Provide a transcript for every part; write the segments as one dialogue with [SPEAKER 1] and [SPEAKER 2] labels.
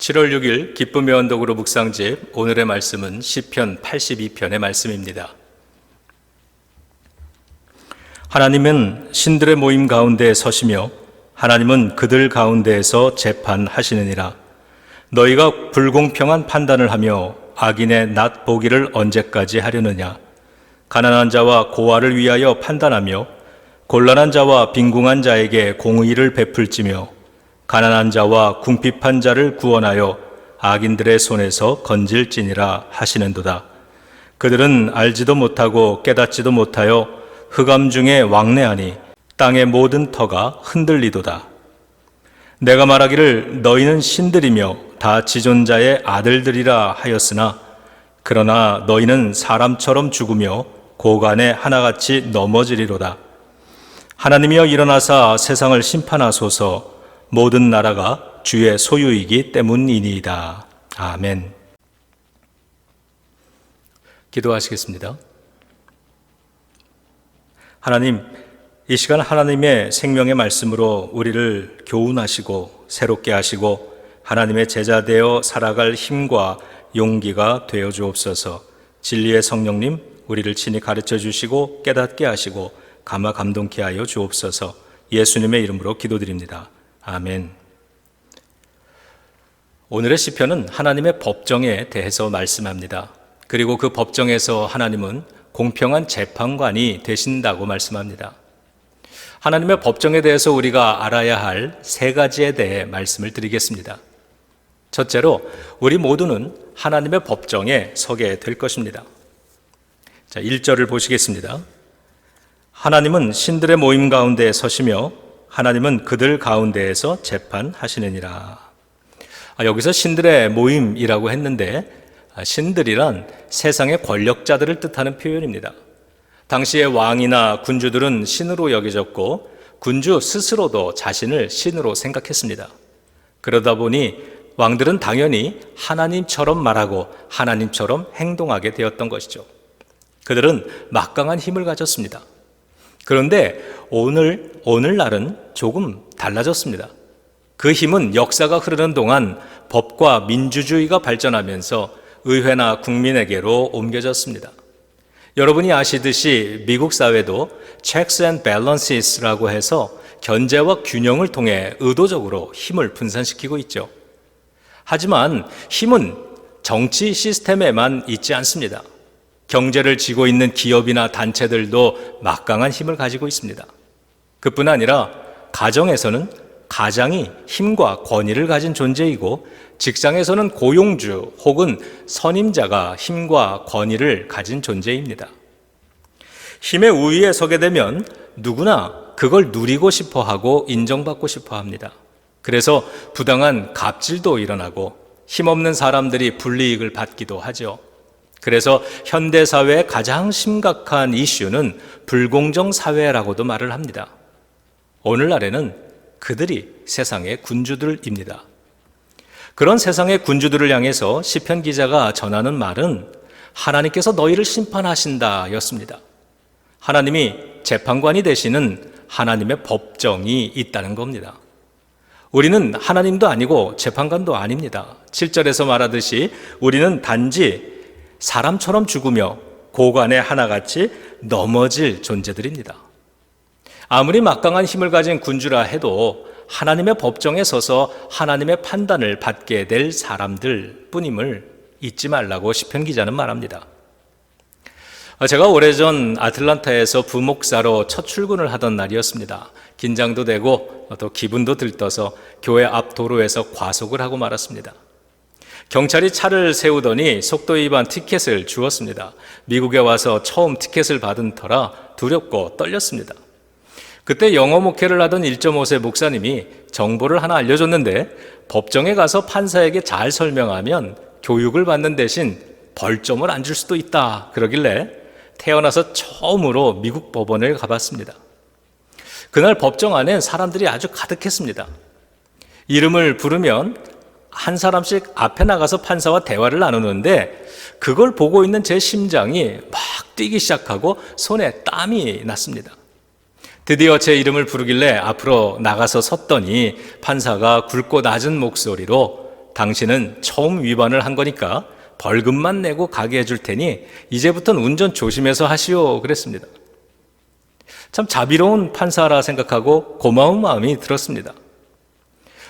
[SPEAKER 1] 7월 6일 기쁨의 언덕으로 묵상집, 오늘의 말씀은 시편 82편의 말씀입니다. 하나님은 신들의 모임 가운데 서시며 하나님은 그들 가운데에서 재판하시느니라. 너희가 불공평한 판단을 하며 악인의 낫 보기를 언제까지 하려느냐. 가난한 자와 고아를 위하여 판단하며 곤란한 자와 빈궁한 자에게 공의를 베풀지며 가난한 자와 궁핍한 자를 구원하여 악인들의 손에서 건질지니라 하시는도다. 그들은 알지도 못하고 깨닫지도 못하여 흑암 중에 왕래하니 땅의 모든 터가 흔들리도다. 내가 말하기를 너희는 신들이며 다 지존자의 아들들이라 하였으나 그러나 너희는 사람처럼 죽으며 고간에 하나같이 넘어지리로다. 하나님이여 일어나사 세상을 심판하소서. 모든 나라가 주의 소유이기 때문이니이다. 아멘. 기도하시겠습니다. 하나님, 이 시간 하나님의 생명의 말씀으로 우리를 교훈하시고 새롭게 하시고 하나님의 제자 되어 살아갈 힘과 용기가 되어 주옵소서. 진리의 성령님, 우리를 친히 가르쳐 주시고 깨닫게 하시고 감화 감동케 하여 주옵소서. 예수님의 이름으로 기도드립니다. 아멘. 오늘의 시편은 하나님의 법정에 대해서 말씀합니다. 그리고 그 법정에서 하나님은 공평한 재판관이 되신다고 말씀합니다. 하나님의 법정에 대해서 우리가 알아야 할 세 가지에 대해 말씀을 드리겠습니다. 첫째로, 우리 모두는 하나님의 법정에 서게 될 것입니다. 자, 1절을 보시겠습니다. 하나님은 신들의 모임 가운데 서시며 하나님은 그들 가운데에서 재판하시느니라. 여기서 신들의 모임이라고 했는데 신들이란 세상의 권력자들을 뜻하는 표현입니다. 당시의 왕이나 군주들은 신으로 여겨졌고 군주 스스로도 자신을 신으로 생각했습니다. 그러다 보니 왕들은 당연히 하나님처럼 말하고 하나님처럼 행동하게 되었던 것이죠. 그들은 막강한 힘을 가졌습니다. 그런데 오늘날은 조금 달라졌습니다. 그 힘은 역사가 흐르는 동안 법과 민주주의가 발전하면서 의회나 국민에게로 옮겨졌습니다. 여러분이 아시듯이 미국 사회도 checks and balances라고 해서 견제와 균형을 통해 의도적으로 힘을 분산시키고 있죠. 하지만 힘은 정치 시스템에만 있지 않습니다. 경제를 쥐고 있는 기업이나 단체들도 막강한 힘을 가지고 있습니다. 그뿐 아니라 가정에서는 가장이 힘과 권위를 가진 존재이고 직장에서는 고용주 혹은 선임자가 힘과 권위를 가진 존재입니다. 힘의 우위에 서게 되면 누구나 그걸 누리고 싶어 하고 인정받고 싶어 합니다. 그래서 부당한 갑질도 일어나고 힘없는 사람들이 불이익을 받기도 하죠. 그래서 현대사회의 가장 심각한 이슈는 불공정 사회라고도 말을 합니다. 오늘날에는 그들이 세상의 군주들입니다. 그런 세상의 군주들을 향해서 시편 기자가 전하는 말은 하나님께서 너희를 심판하신다 였습니다. 하나님이 재판관이 되시는 하나님의 법정이 있다는 겁니다. 우리는 하나님도 아니고 재판관도 아닙니다. 7절에서 말하듯이 우리는 단지 사람처럼 죽으며 고관에 하나같이 넘어질 존재들입니다. 아무리 막강한 힘을 가진 군주라 해도 하나님의 법정에 서서 하나님의 판단을 받게 될 사람들 뿐임을 잊지 말라고 시편 기자는 말합니다. 제가 오래전 아틀란타에서 부목사로 첫 출근을 하던 날이었습니다. 긴장도 되고 또 기분도 들떠서 교회 앞 도로에서 과속을 하고 말았습니다. 경찰이 차를 세우더니 속도 위반 티켓을 주었습니다. 미국에 와서 처음 티켓을 받은 터라 두렵고 떨렸습니다. 그때 영어 목회를 하던 1.5세 목사님이 정보를 하나 알려줬는데 법정에 가서 판사에게 잘 설명하면 교육을 받는 대신 벌점을 안 줄 수도 있다 그러길래 태어나서 처음으로 미국 법원을 가봤습니다. 그날 법정 안엔 사람들이 아주 가득했습니다. 이름을 부르면 한 사람씩 앞에 나가서 판사와 대화를 나누는데 그걸 보고 있는 제 심장이 막 뛰기 시작하고 손에 땀이 났습니다. 드디어 제 이름을 부르길래 앞으로 나가서 섰더니 판사가 굵고 낮은 목소리로 당신은 처음 위반을 한 거니까 벌금만 내고 가게 해줄 테니 이제부터는 운전 조심해서 하시오 그랬습니다. 참 자비로운 판사라 생각하고 고마운 마음이 들었습니다.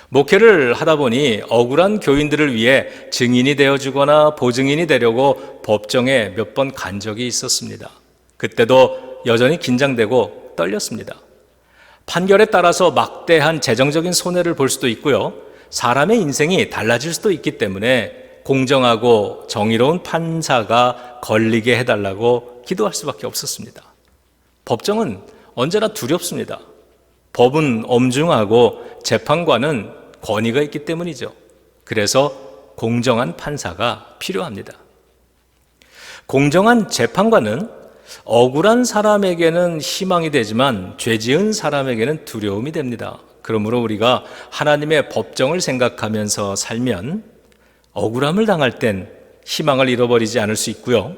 [SPEAKER 1] 목회를 하다 보니 억울한 교인들을 위해 증인이 되어주거나 보증인이 되려고 법정에 몇 번 간 적이 있었습니다. 그때도 여전히 긴장되고 떨렸습니다. 판결에 따라서 막대한 재정적인 손해를 볼 수도 있고요. 사람의 인생이 달라질 수도 있기 때문에 공정하고 정의로운 판사가 걸리게 해달라고 기도할 수밖에 없었습니다. 법정은 언제나 두렵습니다. 법은 엄중하고 재판관은 권위가 있기 때문이죠. 그래서 공정한 판사가 필요합니다. 공정한 재판관은 억울한 사람에게는 희망이 되지만 죄 지은 사람에게는 두려움이 됩니다. 그러므로 우리가 하나님의 법정을 생각하면서 살면 억울함을 당할 땐 희망을 잃어버리지 않을 수 있고요.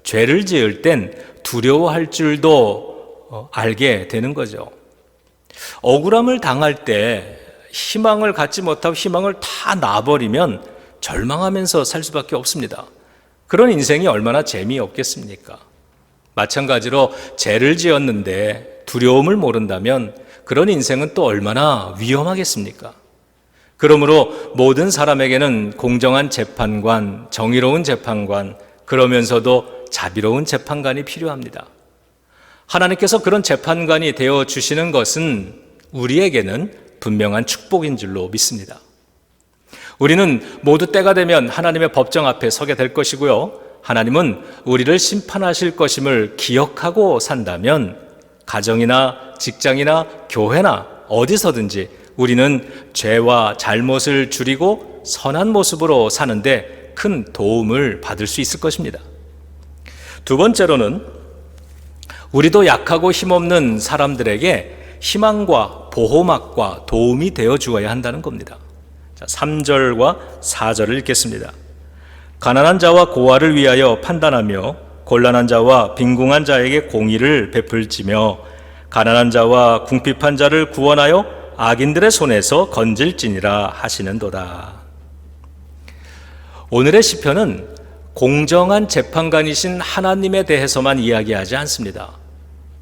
[SPEAKER 1] 죄를 지을 땐 두려워할 줄도 알게 되는 거죠. 억울함을 당할 때 희망을 갖지 못하고 희망을 다 놔버리면 절망하면서 살 수밖에 없습니다. 그런 인생이 얼마나 재미없겠습니까? 마찬가지로 죄를 지었는데 두려움을 모른다면 그런 인생은 또 얼마나 위험하겠습니까? 그러므로 모든 사람에게는 공정한 재판관, 정의로운 재판관, 그러면서도 자비로운 재판관이 필요합니다. 하나님께서 그런 재판관이 되어 주시는 것은 우리에게는 분명한 축복인 줄로 믿습니다. 우리는 모두 때가 되면 하나님의 법정 앞에 서게 될 것이고요. 하나님은 우리를 심판하실 것임을 기억하고 산다면 가정이나 직장이나 교회나 어디서든지 우리는 죄와 잘못을 줄이고 선한 모습으로 사는데 큰 도움을 받을 수 있을 것입니다. 두 번째로는 우리도 약하고 힘없는 사람들에게 희망과 보호막과 도움이 되어 주어야 한다는 겁니다. 3절과 4절을 읽겠습니다. 가난한 자와 고아를 위하여 판단하며 곤란한 자와 빈궁한 자에게 공의를 베풀지며 가난한 자와 궁핍한 자를 구원하여 악인들의 손에서 건질지니라 하시는도다. 오늘의 시편은 공정한 재판관이신 하나님에 대해서만 이야기하지 않습니다.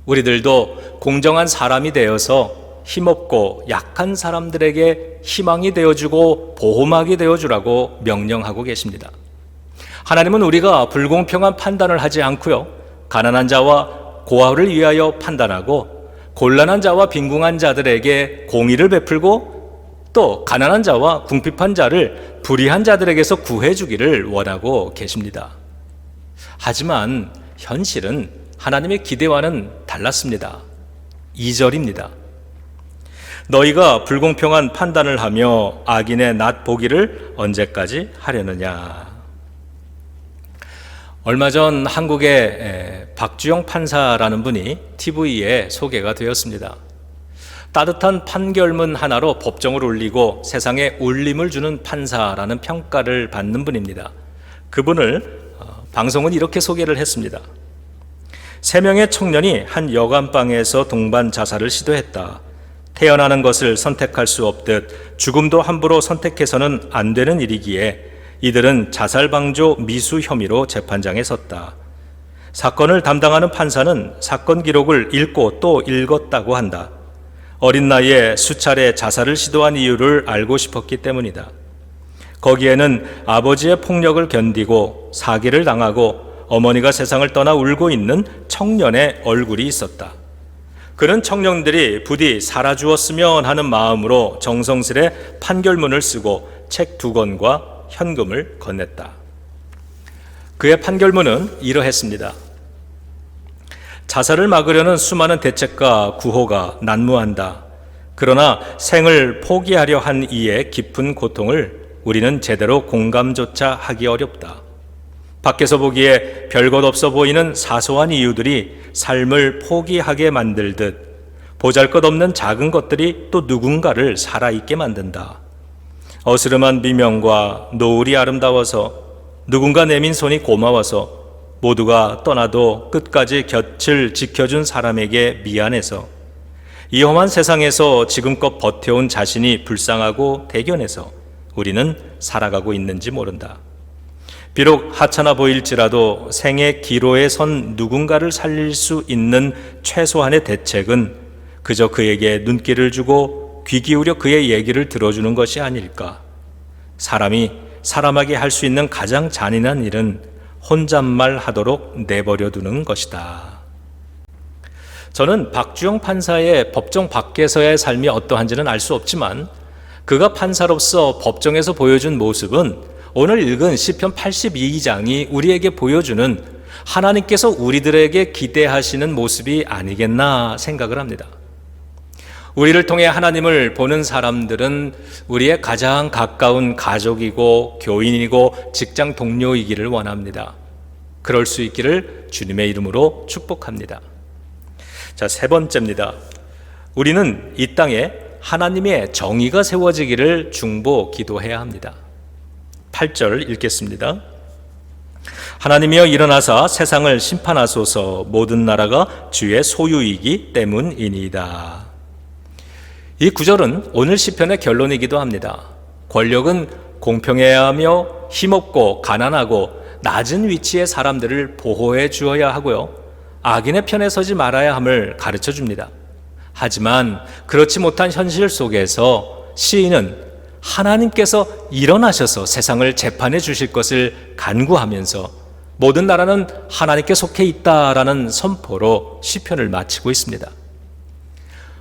[SPEAKER 1] 우리들도 공정한 사람이 되어서 힘없고 약한 사람들에게 희망이 되어주고 보호막이 되어주라고 명령하고 계십니다. 하나님은 우리가 불공평한 판단을 하지 않고요, 가난한 자와 고아를 위하여 판단하고 곤란한 자와 빈궁한 자들에게 공의를 베풀고 또 가난한 자와 궁핍한 자를 불의한 자들에게서 구해주기를 원하고 계십니다. 하지만 현실은 하나님의 기대와는 달랐습니다. 2절입니다. 너희가 불공평한 판단을 하며 악인의 낫 보기를 언제까지 하려느냐. 얼마 전 한국의 박주영 판사라는 분이 TV에 소개가 되었습니다. 따뜻한 판결문 하나로 법정을 울리고 세상에 울림을 주는 판사라는 평가를 받는 분입니다. 그분을 방송은 이렇게 소개를 했습니다. 3명의 청년이 한 여관방에서 동반 자살을 시도했다. 태어나는 것을 선택할 수 없듯 죽음도 함부로 선택해서는 안 되는 일이기에 이들은 자살방조 미수 혐의로 재판장에 섰다. 사건을 담당하는 판사는 사건 기록을 읽고 또 읽었다고 한다. 어린 나이에 수차례 자살을 시도한 이유를 알고 싶었기 때문이다. 거기에는 아버지의 폭력을 견디고 사기를 당하고 어머니가 세상을 떠나 울고 있는 청년의 얼굴이 있었다. 그는 청년들이 부디 살아주었으면 하는 마음으로 정성스레 판결문을 쓰고 책 2권과 현금을 건넸다. 그의 판결문은 이러했습니다. 자살을 막으려는 수많은 대책과 구호가 난무한다. 그러나 생을 포기하려 한 이의 깊은 고통을 우리는 제대로 공감조차 하기 어렵다. 밖에서 보기에 별것 없어 보이는 사소한 이유들이 삶을 포기하게 만들듯 보잘것없는 작은 것들이 또 누군가를 살아있게 만든다. 어스름한 미명과 노을이 아름다워서 누군가 내민 손이 고마워서 모두가 떠나도 끝까지 곁을 지켜준 사람에게 미안해서 이 험한 세상에서 지금껏 버텨온 자신이 불쌍하고 대견해서 우리는 살아가고 있는지 모른다. 비록 하찮아 보일지라도 생의 기로에 선 누군가를 살릴 수 있는 최소한의 대책은 그저 그에게 눈길을 주고 귀 기울여 그의 얘기를 들어주는 것이 아닐까. 사람이 사람에게 할 수 있는 가장 잔인한 일은 혼잣말 하도록 내버려 두는 것이다. 저는 박주영 판사의 법정 밖에서의 삶이 어떠한지는 알 수 없지만 그가 판사로서 법정에서 보여준 모습은 오늘 읽은 시편 82장이 우리에게 보여주는 하나님께서 우리들에게 기대하시는 모습이 아니겠나 생각을 합니다. 우리를 통해 하나님을 보는 사람들은 우리의 가장 가까운 가족이고 교인이고 직장 동료이기를 원합니다. 그럴 수 있기를 주님의 이름으로 축복합니다. 자, 세 번째입니다. 우리는 이 땅에 하나님의 정의가 세워지기를 중보 기도해야 합니다. 8절 읽겠습니다. 하나님이여 일어나사 세상을 심판하소서. 모든 나라가 주의 소유이기 때문이니이다. 이 구절은 오늘 시편의 결론이기도 합니다. 권력은 공평해야 하며 힘없고 가난하고 낮은 위치의 사람들을 보호해 주어야 하고요, 악인의 편에 서지 말아야 함을 가르쳐 줍니다. 하지만 그렇지 못한 현실 속에서 시인은 하나님께서 일어나셔서 세상을 재판해 주실 것을 간구하면서 모든 나라는 하나님께 속해 있다라는 선포로 시편을 마치고 있습니다.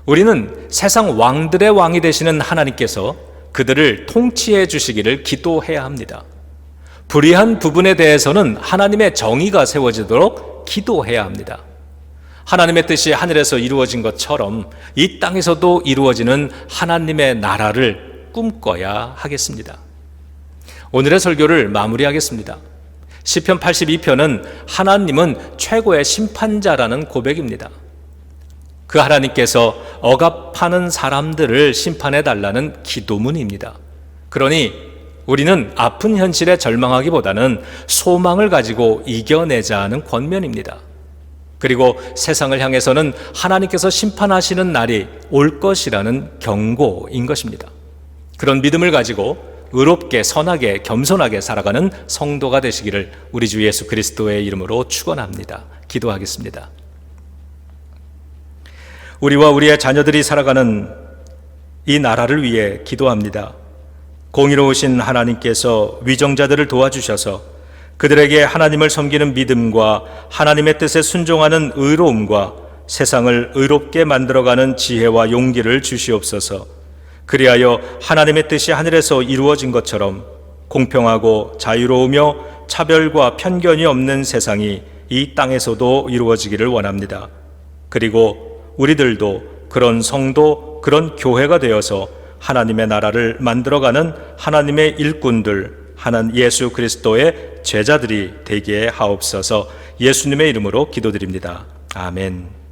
[SPEAKER 1] 우리는 세상 왕들의 왕이 되시는 하나님께서 그들을 통치해 주시기를 기도해야 합니다. 불의한 부분에 대해서는 하나님의 정의가 세워지도록 기도해야 합니다. 하나님의 뜻이 하늘에서 이루어진 것처럼 이 땅에서도 이루어지는 하나님의 나라를 꿈꿔야 하겠습니다. 오늘의 설교를 마무리하겠습니다. 시편 82편은 하나님은 최고의 심판자라는 고백입니다. 그 하나님께서 억압하는 사람들을 심판해 달라는 기도문입니다. 그러니 우리는 아픈 현실에 절망하기보다는 소망을 가지고 이겨내자 하는 권면입니다. 그리고 세상을 향해서는 하나님께서 심판하시는 날이 올 것이라는 경고인 것입니다. 그런 믿음을 가지고 의롭게 선하게 겸손하게 살아가는 성도가 되시기를 우리 주 예수 그리스도의 이름으로 축원합니다. 기도하겠습니다. 우리와 우리의 자녀들이 살아가는 이 나라를 위해 기도합니다. 공의로우신 하나님께서 위정자들을 도와주셔서 그들에게 하나님을 섬기는 믿음과 하나님의 뜻에 순종하는 의로움과 세상을 의롭게 만들어가는 지혜와 용기를 주시옵소서. 그리하여 하나님의 뜻이 하늘에서 이루어진 것처럼 공평하고 자유로우며 차별과 편견이 없는 세상이 이 땅에서도 이루어지기를 원합니다. 그리고 우리들도 그런 성도, 그런 교회가 되어서 하나님의 나라를 만들어가는 하나님의 일꾼들, 예수 그리스도의 제자들이 되게 하옵소서. 예수님의 이름으로 기도드립니다. 아멘.